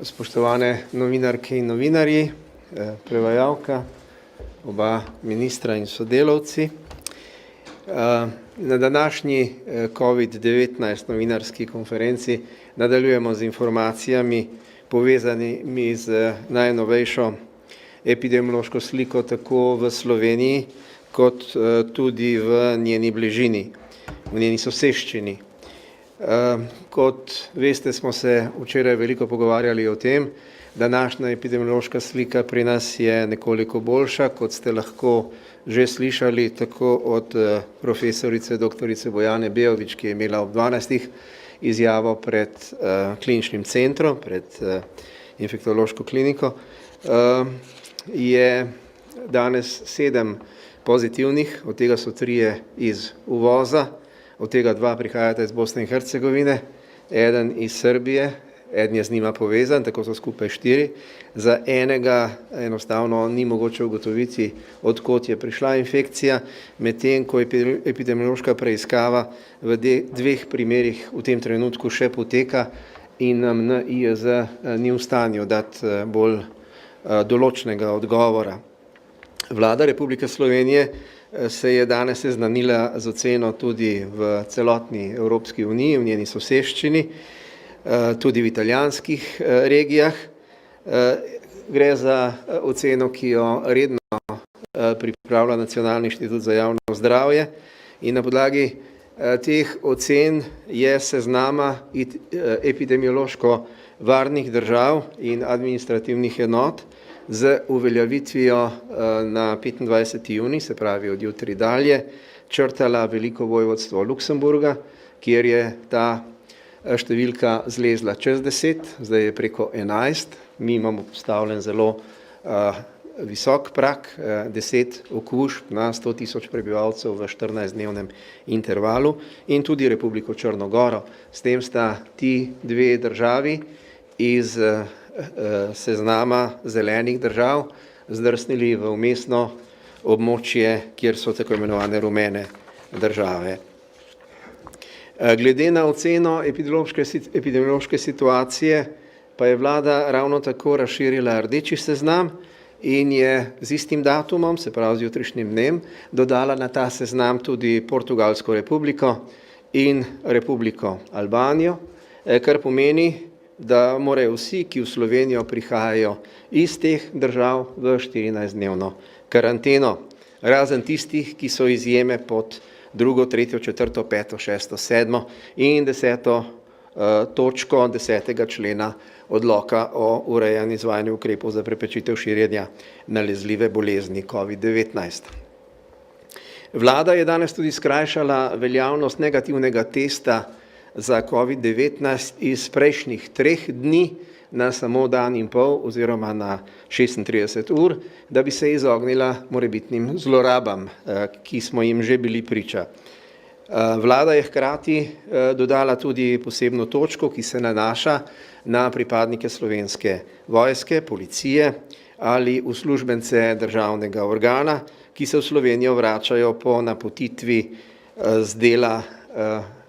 Spoštovane novinarke in novinarji, prevajalka, oba ministra in sodelavci. Na današnji COVID-19 novinarski konferenci nadaljujemo z informacijami povezanimi z najnovejšo epidemiološko sliko tako v Sloveniji kot tudi v njeni bližini, v njeni soseščini. Kot veste, smo se včeraj veliko pogovarjali o tem, današnja epidemiološka slika pri nas je nekoliko boljša, kot ste lahko že slišali tako od profesorice doktorice Bojane Bejović, ki je imela ob 12. izjavo pred kliničnim centrom, pred infektološko kliniko. Je danes 7 pozitivnih, od tega so 3 iz uvoza, od tega 2 prihajata iz Bosne in Hercegovine, 1 iz Srbije, 1 je z njima povezan, tako so skupaj 4. Za enega enostavno ni mogoče ugotoviti, odkot je prišla infekcija, medtem ko epidemiološka preiskava v 2 primerih v tem trenutku še poteka in nam NIJZ ni v stanju dati bolj določnega odgovora. Vlada Republike Slovenije se je danes seznanila z oceno tudi v celotni Evropski uniji, v njeni soseščini, tudi v italijanskih regijah. Gre za oceno, ki jo redno pripravlja Nacionalni inštitut za javno zdravje, in na podlagi teh ocen je seznama epidemiološko varnih držav in administrativnih enot z uveljavitvijo na 25. junij, se pravi od jutri dalje, črtala Veliko vojvodstvo Luksemburga, kjer je ta številka zlezla čez 10, zdaj je preko 11. Mi imamo postavljen zelo visok prag, 10 okužb na 100.000 prebivalcev v 14-dnevnem intervalu, in tudi Republiko Črno goro. S tem sta ti 2 državi iz seznama zelenih držav zdrsnili v vmesno območje, kjer so tako imenovane rumene države. Glede na oceno epidemiološke situacije pa je vlada ravno tako razširila rdeči seznam in je z istim datumom, se pravi z jutrišnjim dnem, dodala na ta seznam tudi Portugalsko republiko in Republiko Albanijo, kar pomeni, da morajo vsi, ki v Slovenijo prihajajo iz teh držav, v 14-dnevno karanteno, razen tistih, ki so izjeme pod 2., 3., 4., 5., 6., 7. in 10. točko 10. člena odloka o urejanju izvajanju ukrepov za preprečitev širjenja nalezljive bolezni COVID-19. Vlada je danes tudi skrajšala veljavnost negativnega testa za COVID-19 iz prejšnjih 3 dni na samo dan in pol oziroma na 36 ur, da bi se izognila morebitnim zlorabam, ki smo jim že bili priča. Vlada je hkrati dodala tudi posebno točko, ki se nanaša na pripadnike Slovenske vojske, policije ali uslužbence državnega organa, ki se v Slovenijo vračajo po napotitvi z dela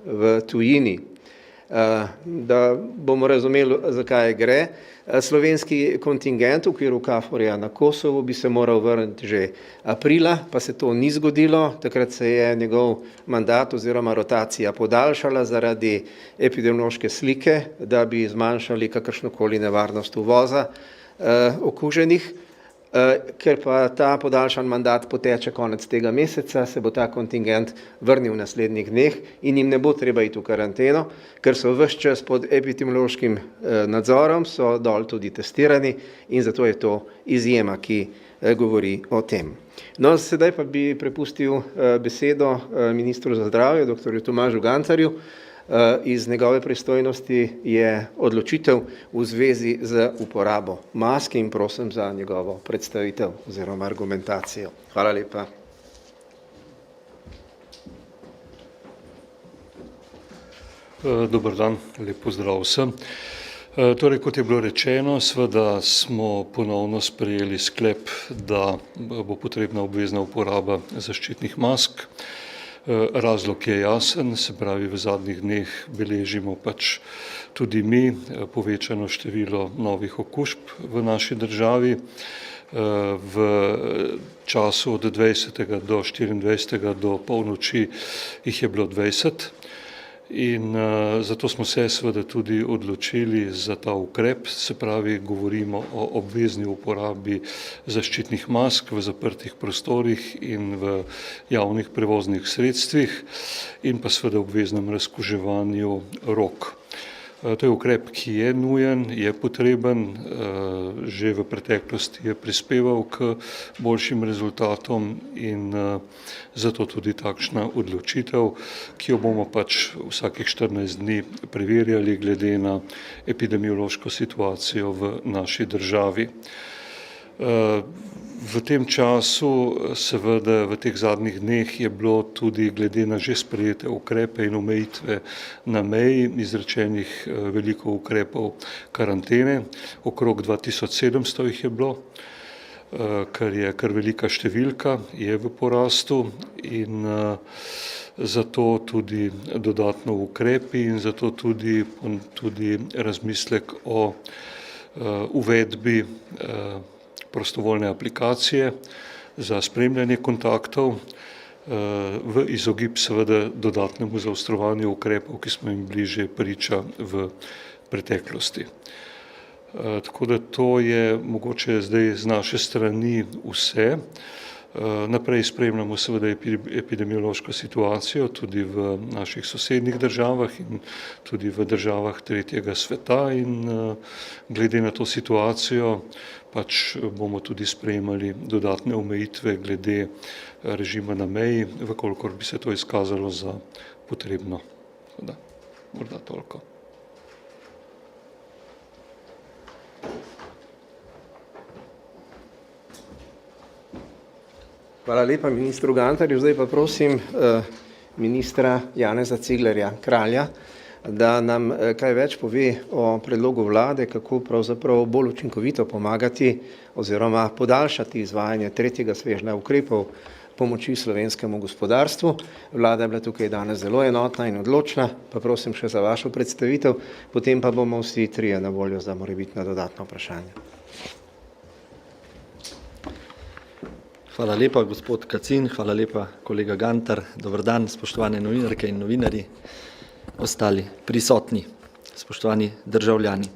v tujini. Da bomo razumeli, zakaj gre. Slovenski kontingent v okviru KFOR-ja na Kosovu bi se moral vrniti že aprila, pa se to ni zgodilo. Takrat se je njegov mandat oziroma rotacija podaljšala zaradi epidemiološke slike, da bi zmanjšali kakršnokoli nevarnost uvoza okuženih. Ker pa ta podaljšan mandat poteče konec tega meseca, se bo ta kontingent vrnil v naslednjih dneh in jim ne bo treba iti v karanteno, ker so ves čas pod epidemiološkim nadzorom, so dol tudi testirani in zato je to izjema, ki govori o tem. No, sedaj pa bi prepustil besedo ministru za zdravje, dr. Tomažu Gantarju. Iz njegove pristojnosti je odločitev v zvezi z uporabo maske in prosim za njegovo predstavitev oziroma argumentacijo. Hvala lepa. Dober dan, lep pozdrav vsem. Torej, kot je bilo rečeno, seveda smo ponovno sprejeli sklep, da bo potrebna obvezna uporaba zaščitnih mask. Razlog je jasen, se pravi, v zadnjih dneh beležimo pač tudi mi povečano število novih okužb v naši državi. V času od 20. do 24. do polnoči jih je bilo 20. In zato smo se seveda tudi odločili za ta ukrep, se pravi, govorimo o obvezni uporabi zaščitnih mask v zaprtih prostorih in v javnih prevoznih sredstvih in pa seveda obveznem razkuževanju rok. To je ukrep, ki je nujen, je potreben, že v preteklosti je prispeval k boljšim rezultatom in zato tudi takšna odločitev, ki jo bomo pač vsakih 14 dni preverjali glede na epidemiološko situacijo v naši državi. V tem času, seveda v teh zadnjih dneh je bilo tudi glede na že sprejete ukrepe in omejitve na meji izrečenih veliko ukrepov karantene, okrog 2700 jih je bilo, kar je kar velika številka, je v porastu in zato tudi dodatno ukrepi in zato tudi razmislek o uvedbi prostovoljne aplikacije za spremljanje kontaktov v izogib seveda dodatnemu zaostrovanju ukrepov, ki smo jim bili že priča v preteklosti. Tako da to je mogoče zdaj z naše strani vse. Naprej spremljamo seveda epidemiološko situacijo tudi v naših sosednjih državah in tudi v državah tretjega sveta in glede na to situacijo pač bomo tudi sprejemali dodatne omejitve glede režima na meji, vkolikor bi se to izkazalo za potrebno. Da, morda toliko. Hvala lepa ministru Gantarju. Zdaj pa prosim ministra Janeza Ciglerja Kralja, da nam kaj več pove o predlogu vlade, kako pravzaprav bolj učinkovito pomagati oziroma podaljšati izvajanje tretjega svežnja ukrepov pomoči slovenskemu gospodarstvu. Vlada je bila tukaj danes zelo enotna in odločna, pa prosim še za vašo predstavitev, potem pa bomo vsi trije na voljo za morebitna dodatna vprašanja. Hvala lepa, gospod Kacin, hvala lepa, kolega Gantar. Dober dan, spoštovane novinarke in novinarji, ostali prisotni, spoštovani državljani.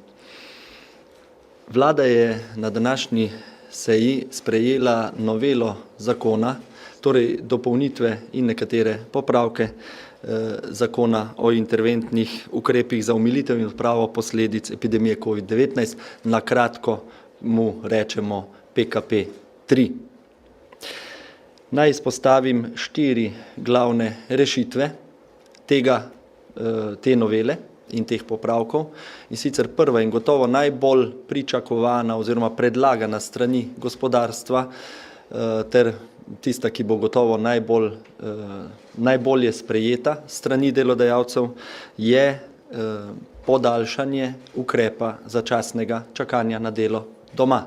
Vlada je na današnji seji sprejela novelo zakona, torej dopolnitve in nekatere popravke zakona o interventnih ukrepih za omilitev in odpravo posledic epidemije COVID-19, na kratko mu rečemo PKP 3. Naj izpostavim 4 glavne rešitve te novele in teh popravkov. In sicer prva in gotovo najbolj pričakovana oziroma predlagana strani gospodarstva ter tista, ki bo gotovo najbolje sprejeta strani delodajalcev, je podaljšanje ukrepa začasnega čakanja na delo doma.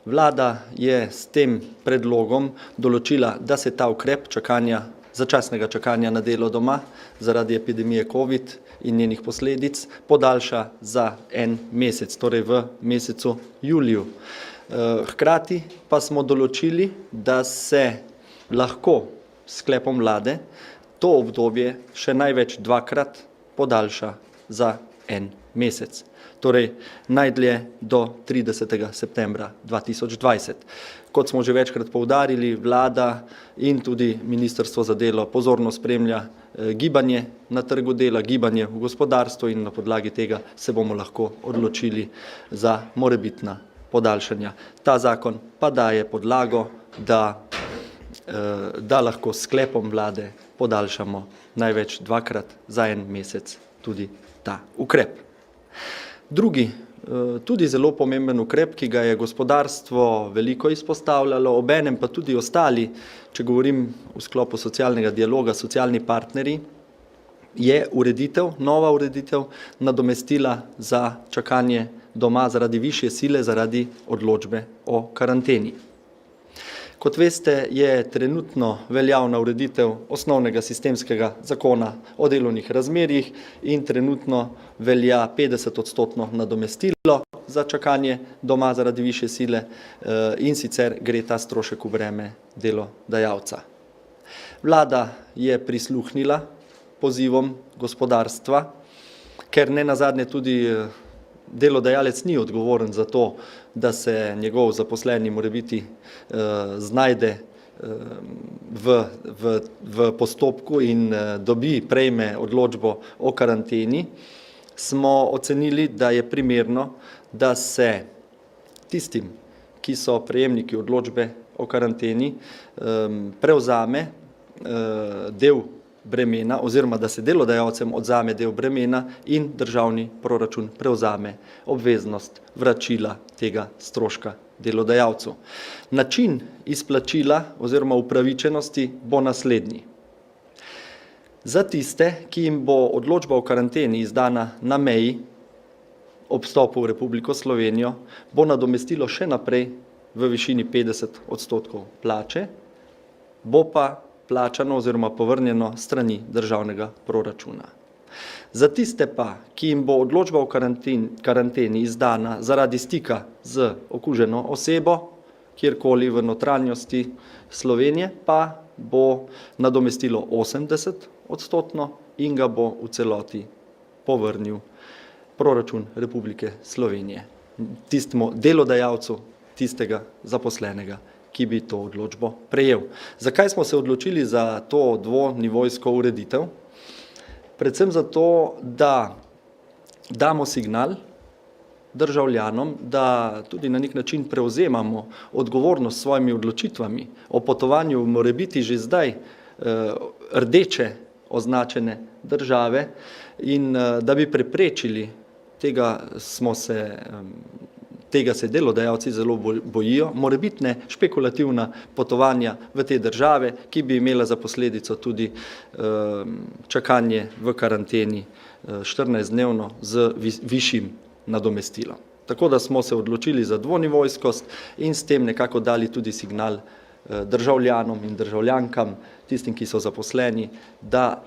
Vlada je s tem predlogom določila, da se ta ukrep začasnega čakanja na delo doma zaradi epidemije COVID in njenih posledic podaljša za 1 mesec, torej v mesecu juliju. Hkrati pa smo določili, da se lahko s sklepom vlade to obdobje še največ 2-krat podaljša za 1 mesec. Torej najdlje do 30. septembra 2020. Kot smo že večkrat poudarili, vlada in tudi Ministrstvo za delo pozorno spremlja gibanje na trgu dela, gibanje v gospodarstvu in na podlagi tega se bomo lahko odločili za morebitna podaljšanja. Ta zakon pa daje podlago, da lahko s sklepom vlade podaljšamo največ 2-krat za 1 mesec tudi ta ukrep. Drugi, tudi zelo pomemben ukrep, ki ga je gospodarstvo veliko izpostavljalo, obenem pa tudi ostali, če govorim v sklopu socialnega dialoga, socialni partnerji, je nova ureditev nadomestila za čakanje doma zaradi višje sile, zaradi odločbe o karanteni. Kot veste, je trenutno veljavna ureditev osnovnega sistemskega zakona o delovnih razmerjih in trenutno velja 50% nadomestilo za čakanje doma zaradi višje sile in sicer gre ta strošek v breme delodajalca. Vlada je prisluhnila pozivom gospodarstva, ker ne nazadnje tudi delodajalec ni odgovoren za to, da se njegov zaposleni morebiti znajde v postopku in prejme odločbo o karanteni, smo ocenili, da je primerno, da se tistim, ki so prejemniki odločbe o karanteni, prevzame del bremena oziroma da se delodajalcem odzame del bremena in državni proračun prevzame obveznost vračila tega stroška delodajalcu. Način izplačila oziroma upravičenosti bo naslednji. Za tiste, ki jim bo odločba o karanteni izdana na meji ob vstopu v Republiko Slovenijo, bo nadomestilo še naprej v višini 50% plače, bo pa plačano oziroma povrnjeno strani državnega proračuna. Za tiste pa, ki jim bo odločba o karanteni izdana zaradi stika z okuženo osebo, kjerkoli v notranjosti Slovenije, pa bo nadomestilo 80% in ga bo v celoti povrnil proračun Republike Slovenije, tistemu delodajalcu, tistega zaposlenega, ki bi to odločbo prejel. Zakaj smo se odločili za to dvonivojsko ureditev? Predvsem zato, da damo signal državljanom, da tudi na nek način prevzemamo odgovornost s svojimi odločitvami o potovanju morebiti že zdaj rdeče označene države in da bi preprečili, tega se delodajalci zelo bojijo, morebitne špekulativna potovanja v te države, ki bi imela za posledico tudi čakanje v karanteni 14-dnevno z višjim nadomestilom. Tako da smo se odločili za dvonivojskost in s tem nekako dali tudi signal državljanom in državljankam, tistim, ki so zaposleni, da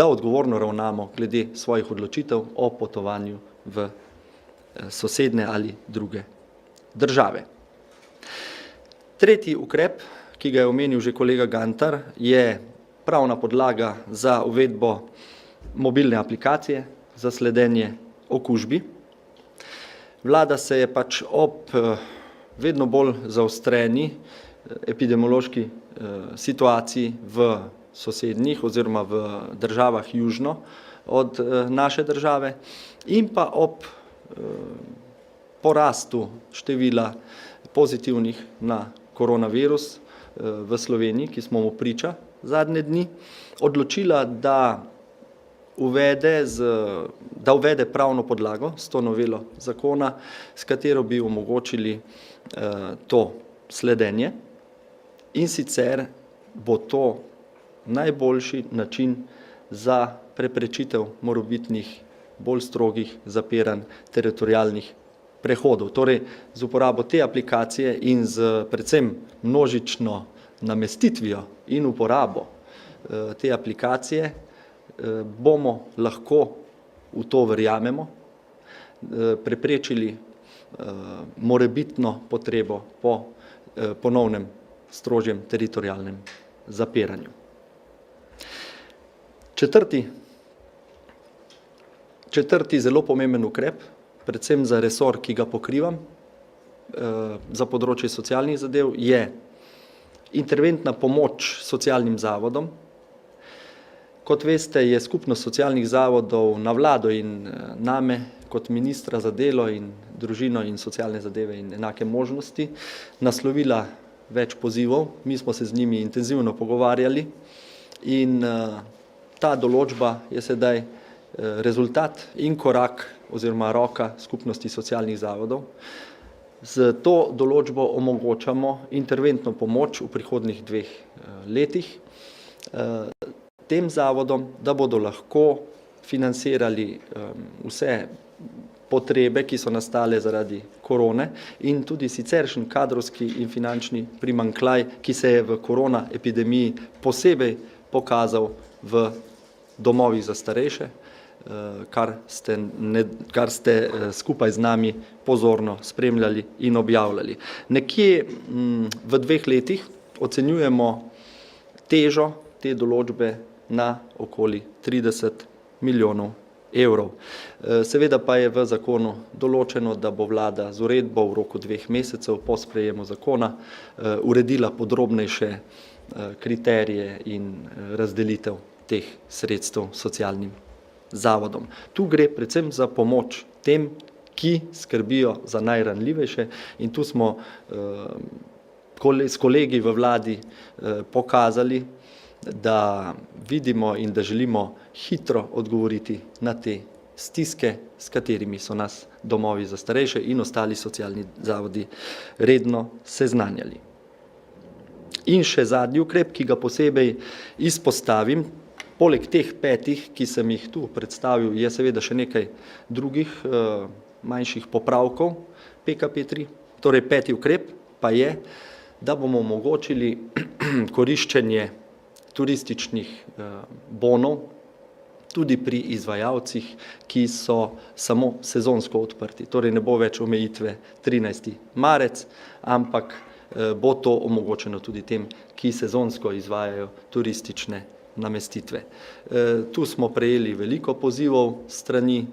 odgovorno ravnamo glede svojih odločitev o potovanju v sosednje ali druge države. Tretji ukrep, ki ga je omenil že kolega Gantar, je pravna podlaga za uvedbo mobilne aplikacije za sledenje okužbi. Vlada se je pač ob vedno bolj zaostreni epidemiološki situaciji v sosednjih oziroma v državah južno od naše države in pa ob porastu števila pozitivnih na koronavirus v Sloveniji, ki smo mu priča zadnje dni, odločila, da uvede pravno podlago s to novelo zakona, s katero bi omogočili to sledenje, in sicer bo to najboljši način za preprečitev morebitnih bolj strogih zapiranj teritorialnih prehodov. Torej, z uporabo te aplikacije in z predvsem množično namestitvijo in uporabo te aplikacije bomo lahko, v to verjamemo, preprečili morebitno potrebo po ponovnem strožjem teritorialnem zapiranju. Četrti zelo pomemben ukrep, predvsem za resor, ki ga pokrivam, za področje socialnih zadev, je interventna pomoč socialnim zavodom. Kot veste, je skupnost socialnih zavodov na vlado in name kot ministra za delo in družino in socialne zadeve in enake možnosti naslovila več pozivov. Mi smo se z njimi intenzivno pogovarjali in ta določba je sedaj rezultat in korak oziroma roka skupnosti socialnih zavodov. Z to določbo omogočamo interventno pomoč v prihodnjih 2 letih tem zavodom, da bodo lahko financirali vse potrebe, ki so nastale zaradi korone in tudi siceršen kadrovski in finančni primanjkljaj, ki se je v korona epidemiji posebej pokazal v domovih za starejše, kar ste skupaj z nami pozorno spremljali in objavljali. Nekje v 2 letih ocenjujemo težo te določbe na okoli 30 milijonov evrov. Seveda pa je v zakonu določeno, da bo vlada z uredbo v roku 2 mesecev po sprejemu zakona uredila podrobnejše kriterije in razdelitev teh sredstev socialnim zavodom. Tu gre predvsem za pomoč tem, ki skrbijo za najranljivejše in tu smo s kolegi v vladi pokazali, da vidimo in da želimo hitro odgovoriti na te stiske, s katerimi so nas domovi za starejše in ostali socialni zavodi redno seznanjali. In še zadnji ukrep, ki ga posebej izpostavim, poleg teh 5, ki sem jih tu predstavil, je seveda še nekaj drugih manjših popravkov PKP3. Torej 5. ukrep pa je, da bomo omogočili koriščenje turističnih bonov tudi pri izvajalcih, ki so samo sezonsko odprti. Torej ne bo več omejitve 13. marec, ampak bo to omogočeno tudi tem, ki sezonsko izvajajo turistične namestitve. Tu smo prejeli veliko pozivov strani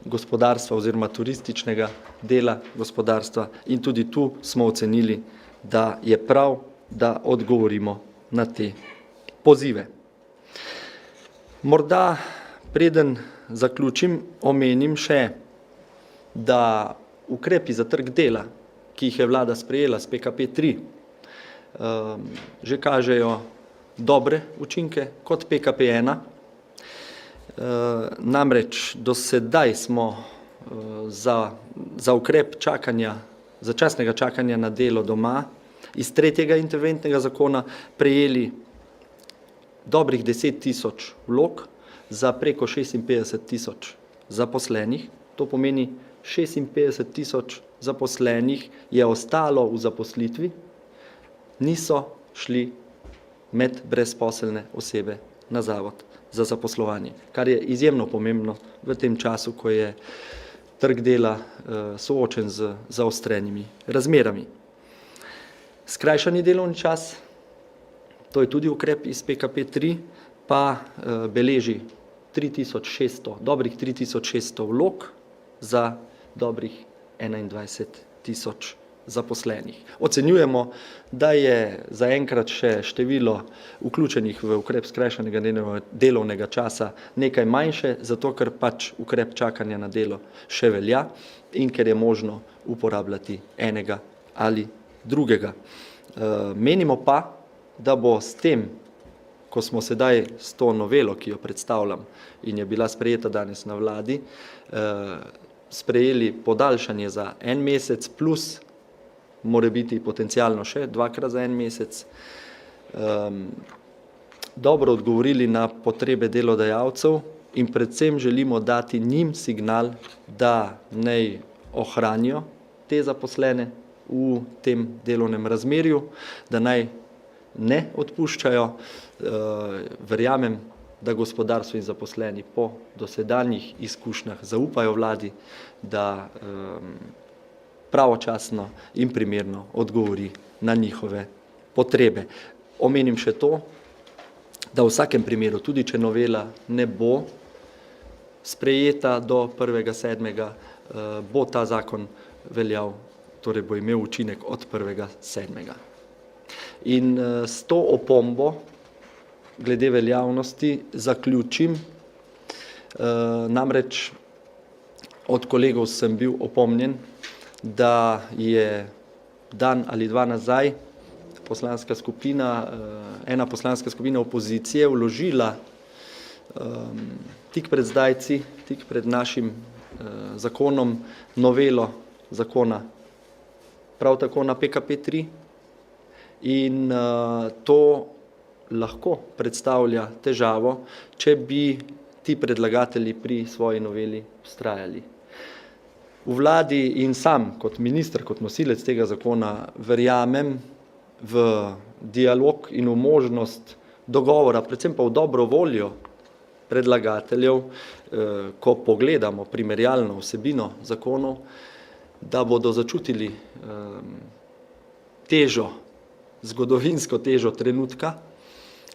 gospodarstva oziroma turističnega dela gospodarstva in tudi tu smo ocenili, da je prav, da odgovorimo na te pozive. Morda preden zaključim, omenim še, da ukrepi za trg dela, ki jih je vlada sprejela s PKP3, že kažejo dobre učinke kot PKP1. Namreč do sedaj smo za ukrep začasnega čakanja na delo doma iz 3. interventnega zakona prejeli dobrih 10 tisoč vlog za preko 56 tisoč zaposlenih. To pomeni 56 tisoč zaposlenih je ostalo v zaposlitvi, niso šli med brezposelne osebe na zavod za zaposlovanje, kar je izjemno pomembno v tem času, ko je trg dela soočen z zaostrenimi razmerami. Skrajšani delovni čas, to je tudi ukrep iz PKP3, pa beleži dobrih 3600 vlog za dobrih 21 tisoč zaposlenih. Ocenjujemo, da je zaenkrat še število vključenih v ukrep skrajšanega delovnega časa nekaj manjše, zato ker pač ukrep čakanja na delo še velja in ker je možno uporabljati enega ali drugega. Menimo pa, da bo s tem, ko smo sedaj s to novelo, ki jo predstavljam in je bila sprejeta danes na vladi, sprejeli podaljšanje za 1 mesec plus more biti potencialno še 2-krat za 1 mesec, dobro odgovorili na potrebe delodajalcev in predvsem želimo dati njim signal, da naj ohranijo te zaposlene v tem delovnem razmerju, da naj ne odpuščajo. Verjamem, da gospodarstvo in zaposleni po dosedanjih izkušnjah zaupajo vladi, da pravočasno in primerno odgovori na njihove potrebe. Omenim še to, da v vsakem primeru, tudi če novela ne bo sprejeta do 1.7., bo ta zakon veljal, torej bo imel učinek od 1.7. In s to opombo glede veljavnosti zaključim. Namreč od kolegov sem bil opomnjen, da je dan ali dva nazaj ena poslanska skupina opozicije vložila tik pred zdajci, tik pred našim zakonom, novelo zakona prav tako na PKP3 in to lahko predstavlja težavo, če bi ti predlagatelji pri svoji noveli vztrajali. V vladi in sam kot minister, kot nosilec tega zakona verjamem v dialog in v možnost dogovora, predvsem pa v dobro voljo predlagateljev, ko pogledamo primerjalno vsebino zakonov, da bodo začutili težo, zgodovinsko težo trenutka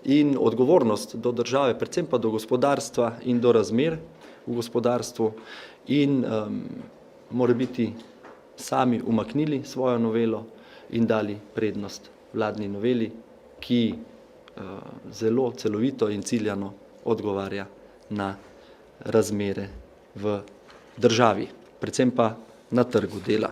in odgovornost do države, predvsem pa do gospodarstva in do razmer v gospodarstvu in morebiti sami umaknili svojo novelo in dali prednost vladni noveli, ki zelo celovito in ciljano odgovarja na razmere v državi, predvsem pa na trgu dela.